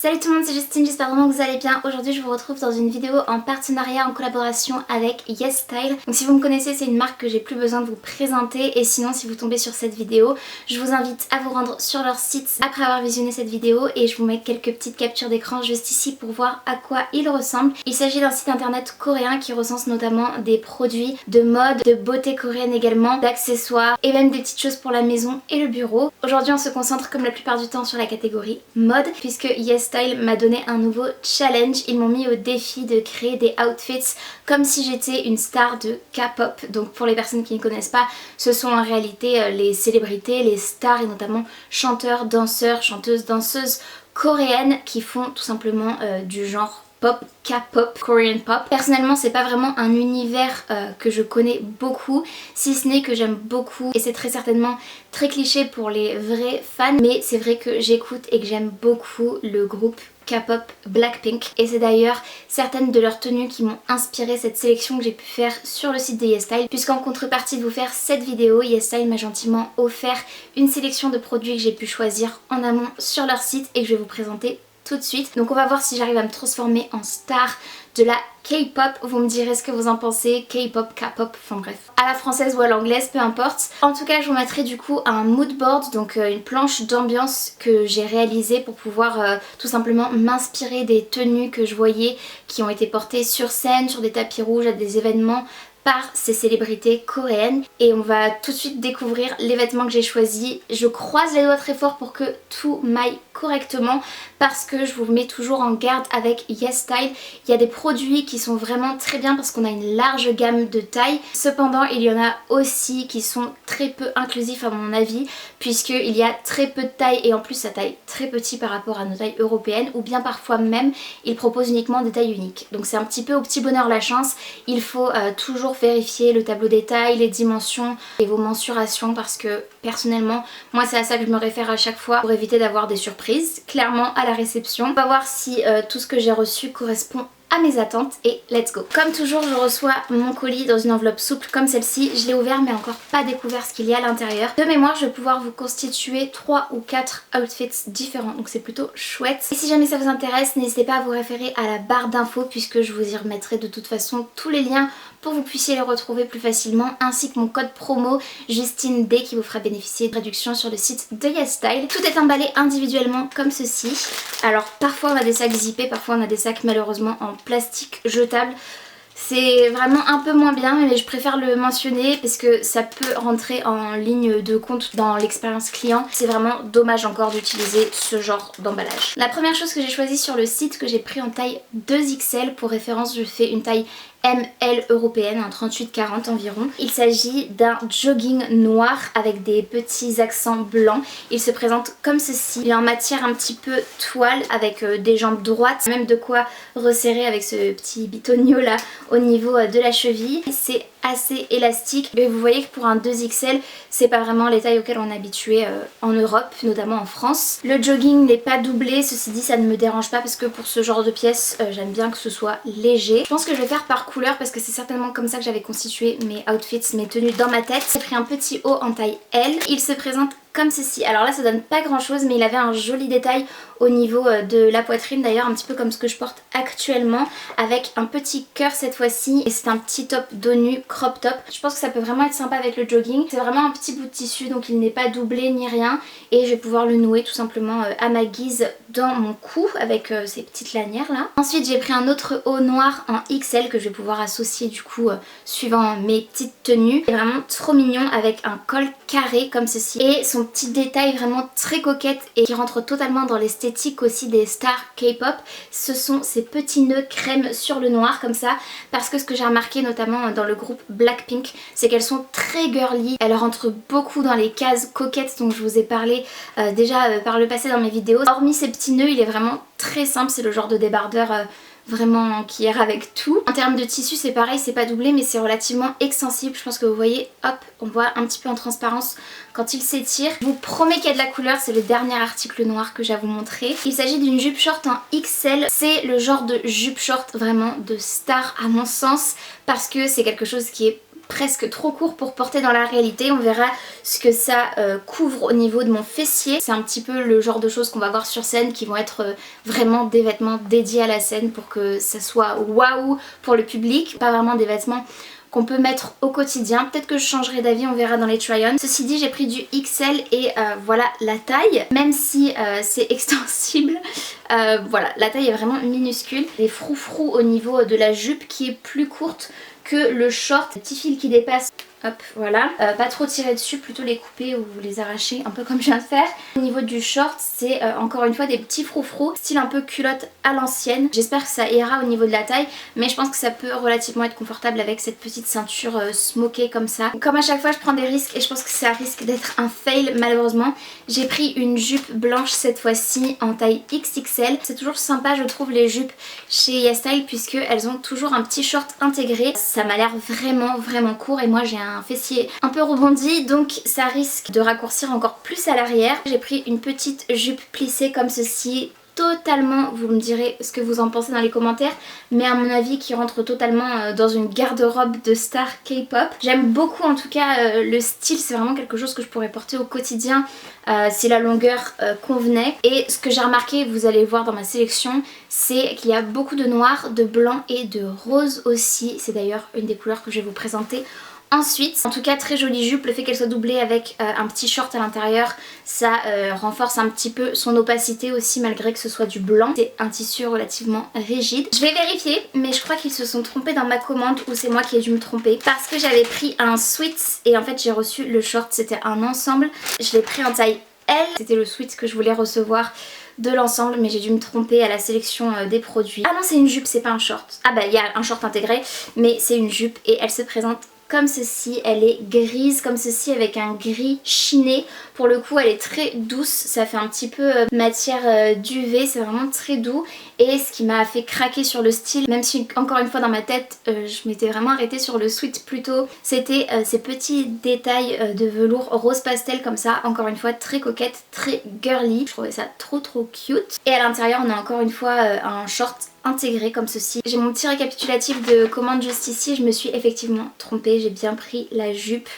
Salut tout le monde, c'est Justine, j'espère vraiment que vous allez bien. Aujourd'hui je vous retrouve dans une vidéo en partenariat, en collaboration avec YesStyle. Donc si vous me connaissez, c'est une marque que j'ai plus besoin de vous présenter. Et sinon, si vous tombez sur cette vidéo, je vous invite à vous rendre sur leur site après avoir visionné cette vidéo. Et je vous mets quelques petites captures d'écran juste ici pour voir à quoi il ressemble. Il s'agit d'un site internet coréen qui recense notamment des produits de mode, de beauté coréenne également, d'accessoires et même des petites choses pour la maison et le bureau. Aujourd'hui on se concentre comme la plupart du temps sur la catégorie mode, puisque YesStyle m'a donné un nouveau challenge. Ils m'ont mis au défi de créer des outfits comme si j'étais une star de K-pop. Donc pour les personnes qui ne connaissent pas, ce sont en réalité les célébrités, les stars et notamment chanteurs, danseurs, chanteuses, danseuses coréennes qui font tout simplement du genre pop, K-pop, Korean pop. Personnellement c'est pas vraiment un univers que je connais beaucoup, si ce n'est que j'aime beaucoup, et c'est très certainement très cliché pour les vrais fans, mais c'est vrai que j'écoute et que j'aime beaucoup le groupe K-pop Blackpink, et c'est d'ailleurs certaines de leurs tenues qui m'ont inspiré cette sélection que j'ai pu faire sur le site de YesStyle, puisqu'en contrepartie de vous faire cette vidéo, YesStyle m'a gentiment offert une sélection de produits que j'ai pu choisir en amont sur leur site et que je vais vous présenter tout de suite. Donc on va voir si j'arrive à me transformer en star de la K-pop. Vous me direz ce que vous en pensez, K-pop, K-pop, enfin bref, à la française ou à l'anglaise, peu importe. En tout cas je vous mettrai du coup un mood board, donc une planche d'ambiance que j'ai réalisée pour pouvoir tout simplement m'inspirer des tenues que je voyais qui ont été portées sur scène, sur des tapis rouges, à des événements par ces célébrités coréennes. Et on va tout de suite découvrir les vêtements que j'ai choisis. Je croise les doigts très fort pour que tout m'aille correctement, parce que je vous mets toujours en garde avec YesStyle. Il y a des produits qui sont vraiment très bien parce qu'on a une large gamme de tailles. Cependant il y en a aussi qui sont très peu inclusifs à mon avis, puisqu'il y a très peu de tailles et en plus ça taille très petit par rapport à nos tailles européennes, ou bien parfois même ils proposent uniquement des tailles uniques. Donc c'est un petit peu au petit bonheur la chance. Il faut toujours vérifier le tableau des tailles, les dimensions et vos mensurations, parce que personnellement moi c'est à ça que je me réfère à chaque fois pour éviter d'avoir des surprises clairement à la réception. On va voir si tout ce que j'ai reçu correspond à mes attentes et let's go. Comme toujours je reçois mon colis dans une enveloppe souple comme celle-ci. Je l'ai ouvert mais encore pas découvert ce qu'il y a à l'intérieur. De mémoire je vais pouvoir vous constituer 3 ou 4 outfits différents, donc c'est plutôt chouette. Et si jamais ça vous intéresse, n'hésitez pas à vous référer à la barre d'infos, puisque je vous y remettrai de toute façon tous les liens pour que vous puissiez les retrouver plus facilement, ainsi que mon code promo JustineD qui vous fera bénéficier de réduction sur le site de YesStyle. Tout est emballé individuellement comme ceci. Alors parfois on a des sacs zippés, parfois on a des sacs malheureusement en plastique jetable. C'est vraiment un peu moins bien, mais je préfère le mentionner parce que ça peut rentrer en ligne de compte dans l'expérience client. C'est vraiment dommage encore d'utiliser ce genre d'emballage. La première chose que j'ai choisie sur le site, que j'ai pris en taille 2XL, pour référence je fais une taille ML européenne, un 38-40 environ. Il s'agit d'un jogging noir avec des petits accents blancs. Il se présente comme ceci. Il est en matière un petit peu toile avec des jambes droites, même de quoi resserrer avec ce petit bitonio là au niveau de la cheville. C'est assez élastique, mais vous voyez que pour un 2XL c'est pas vraiment les tailles auxquelles on est habitué en Europe, notamment en France. Le jogging n'est pas doublé, ceci dit ça ne me dérange pas parce que pour ce genre de pièces j'aime bien que ce soit léger. Je pense que je vais faire par couleur parce que c'est certainement comme ça que j'avais constitué mes outfits, mes tenues dans ma tête. J'ai pris un petit haut en taille L, il se présente comme ceci. Alors là ça donne pas grand chose, mais il avait un joli détail au niveau de la poitrine, d'ailleurs un petit peu comme ce que je porte actuellement, avec un petit cœur cette fois-ci, et c'est un petit top dos nu, crop top. Je pense que ça peut vraiment être sympa avec le jogging. C'est vraiment un petit bout de tissu, donc il n'est pas doublé ni rien, et je vais pouvoir le nouer tout simplement à ma guise dans mon cou avec ces petites lanières là. Ensuite j'ai pris un autre haut noir en XL que je vais pouvoir associer du coup suivant mes petites tenues. C'est vraiment trop mignon avec un col carré comme ceci, et son petit détail vraiment très coquette et qui rentre totalement dans l'esthétique aussi des stars K-pop. Ce sont ces petits nœuds crème sur le noir comme ça, parce que ce que j'ai remarqué notamment dans le groupe Blackpink, c'est qu'elles sont très girly. Elles rentrent beaucoup dans les cases coquettes dont je vous ai parlé déjà par le passé dans mes vidéos. Hormis ces petits nœuds, il est vraiment très simple, c'est le genre de débardeur vraiment qui ira avec tout. En termes de tissu c'est pareil, c'est pas doublé mais c'est relativement extensible. Je pense que vous voyez, hop, on voit un petit peu en transparence quand il s'étire. Je vous promets qu'il y a de la couleur, c'est le dernier article noir que j'ai à vous montrer. Il s'agit d'une jupe short en XL. C'est le genre de jupe short vraiment de star à mon sens, parce que c'est quelque chose qui est presque trop court pour porter dans la réalité. On verra ce que ça couvre au niveau de mon fessier. C'est un petit peu le genre de choses qu'on va voir sur scène qui vont être vraiment des vêtements dédiés à la scène pour que ça soit waouh pour le public. Pas vraiment des vêtements qu'on peut mettre au quotidien. Peut-être que je changerai d'avis, on verra dans les try-on. Ceci dit, j'ai pris du XL et voilà la taille. Même si c'est extensible, voilà, la taille est vraiment minuscule. Des froufrous au niveau de la jupe qui est plus courte que le short. Petit fil qui dépasse. Hop, voilà. Pas trop tirer dessus, plutôt les couper ou les arracher, un peu comme je viens de faire. Au niveau du short, c'est encore une fois des petits froufrous, style un peu culotte à l'ancienne. J'espère que ça ira au niveau de la taille, mais je pense que ça peut relativement être confortable avec cette petite ceinture smokée comme ça. Comme à chaque fois, je prends des risques et je pense que ça risque d'être un fail malheureusement. J'ai pris une jupe blanche cette fois-ci en taille XXL. C'est toujours sympa, je trouve, les jupes chez YesStyle puisqu'elles ont toujours un petit short intégré. Ça m'a l'air vraiment court et moi j'ai un fessier un peu rebondi, donc ça risque de raccourcir encore plus à l'arrière. J'ai pris une petite jupe plissée comme ceci, totalement, vous me direz ce que vous en pensez dans les commentaires, mais à mon avis qui rentre totalement dans une garde-robe de star K-pop. J'aime beaucoup en tout cas le style, c'est vraiment quelque chose que je pourrais porter au quotidien si la longueur convenait. Et ce que j'ai remarqué, vous allez voir dans ma sélection, c'est qu'il y a beaucoup de noir, de blanc et de rose aussi. C'est d'ailleurs une des couleurs que je vais vous présenter ensuite. En tout cas très jolie jupe, le fait qu'elle soit doublée avec un petit short à l'intérieur, ça renforce un petit peu son opacité aussi malgré que ce soit du blanc. C'est un tissu relativement rigide. Je vais vérifier, mais je crois qu'ils se sont trompés dans ma commande ou c'est moi qui ai dû me tromper parce que j'avais pris un sweat et en fait j'ai reçu le short, c'était un ensemble. Je l'ai pris en taille L, c'était le sweat que je voulais recevoir de l'ensemble, mais j'ai dû me tromper à la sélection des produits. Ah non, c'est une jupe, c'est pas un short. Ah bah il y a un short intégré, mais c'est une jupe et elle se présente comme ceci, elle est grise comme ceci avec un gris chiné. Pour le coup elle est très douce, ça fait un petit peu matière d'UV, c'est vraiment très doux. Et ce qui m'a fait craquer sur le style, même si encore une fois dans ma tête je m'étais vraiment arrêtée sur le sweat plutôt, c'était ces petits détails de velours rose pastel comme ça, encore une fois très coquette, très girly. Je trouvais ça trop cute. Et à l'intérieur on a encore une fois un short intégré comme ceci. J'ai mon petit récapitulatif de commande juste ici, je me suis effectivement trompée, j'ai bien pris la jupe.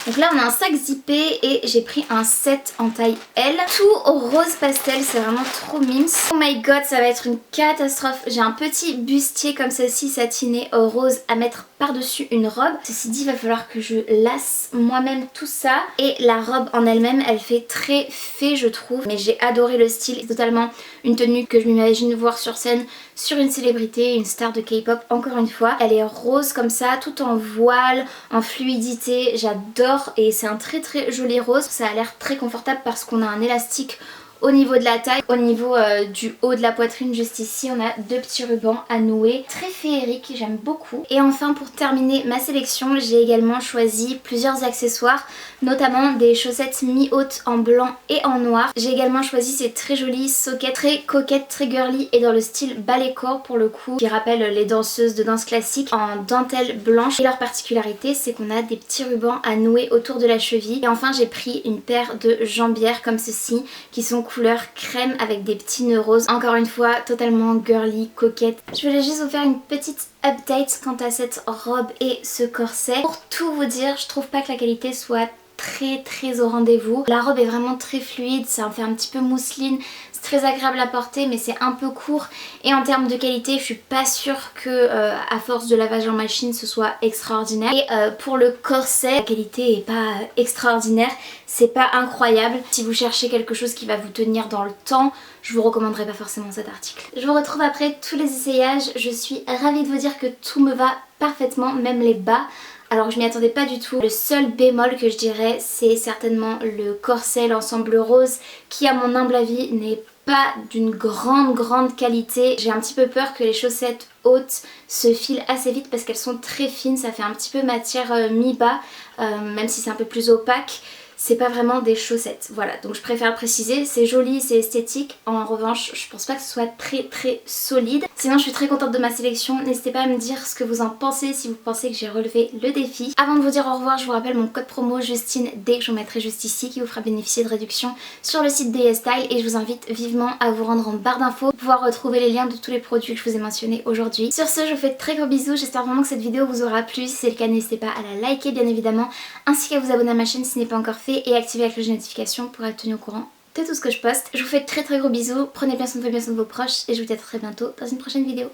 Donc là on a un sac zippé et j'ai pris un set en taille L. Tout au rose pastel, c'est vraiment trop mimes. Oh my god, ça va être une catastrophe. J'ai un petit bustier comme ceci satiné au rose à mettre par-dessus une robe. Ceci dit, il va falloir que je lasse moi-même tout ça. Et la robe en elle-même, elle fait très fée je trouve. Mais j'ai adoré le style, c'est totalement une tenue que je m'imagine voir sur scène sur une célébrité, une star de K-pop encore une fois. Elle est rose comme ça, tout en voile, en fluidité, j'adore et c'est un très joli rose. Ça a l'air très confortable parce qu'on a un élastique au niveau de la taille, au niveau du haut de la poitrine juste ici on a deux petits rubans à nouer, très féerique, j'aime beaucoup. Et enfin pour terminer ma sélection, j'ai également choisi plusieurs accessoires, notamment des chaussettes mi-hautes en blanc et en noir. J'ai également choisi ces très jolies soquettes, très coquettes, très girly et dans le style ballet corps pour le coup, qui rappellent les danseuses de danse classique, en dentelle blanche. Et leur particularité c'est qu'on a des petits rubans à nouer autour de la cheville. Et enfin j'ai pris une paire de jambières comme ceci qui sont couleur crème avec des petits nœuds roses. Encore une fois totalement girly, coquette. Je voulais juste vous faire une petite update quant à cette robe et ce corset. Pour tout vous dire, je trouve pas que la qualité soit très au rendez-vous. La robe est vraiment très fluide, ça en fait un petit peu mousseline. C'est très agréable à porter mais c'est un peu court et en termes de qualité je suis pas sûre que à force de lavage en machine ce soit extraordinaire. Et pour le corset la qualité est pas extraordinaire, c'est pas incroyable. Si vous cherchez quelque chose qui va vous tenir dans le temps, je vous recommanderais pas forcément cet article. Je vous retrouve après tous les essayages, je suis ravie de vous dire que tout me va parfaitement, même les bas. Alors je m'y attendais pas du tout. Le seul bémol que je dirais c'est certainement le corset, l'ensemble rose qui à mon humble avis n'est pas d'une grande qualité. J'ai un petit peu peur que les chaussettes hautes se filent assez vite parce qu'elles sont très fines, ça fait un petit peu matière mi-bas même si c'est un peu plus opaque. c'est pas vraiment des chaussettes. Voilà, donc je préfère préciser, c'est joli, c'est esthétique. En revanche, je pense pas que ce soit très solide. Sinon, je suis très contente de ma sélection. N'hésitez pas à me dire ce que vous en pensez, si vous pensez que j'ai relevé le défi. Avant de vous dire au revoir, je vous rappelle mon code promo Justine D que je vous mettrai juste ici, qui vous fera bénéficier de réduction sur le site YesStyle, et je vous invite vivement à vous rendre en barre d'infos pour pouvoir retrouver les liens de tous les produits que je vous ai mentionnés aujourd'hui. Sur ce, je vous fais de très gros bisous. J'espère vraiment que cette vidéo vous aura plu. Si c'est le cas, n'hésitez pas à la liker bien évidemment, ainsi qu'à vous abonner à ma chaîne si ce n'est pas encore fait, et activer la cloche de notification pour être tenu au courant de tout ce que je poste. Je vous fais de très gros bisous, prenez bien soin de vous, bien soin de vos proches, et je vous dis à très bientôt dans une prochaine vidéo.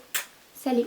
Salut!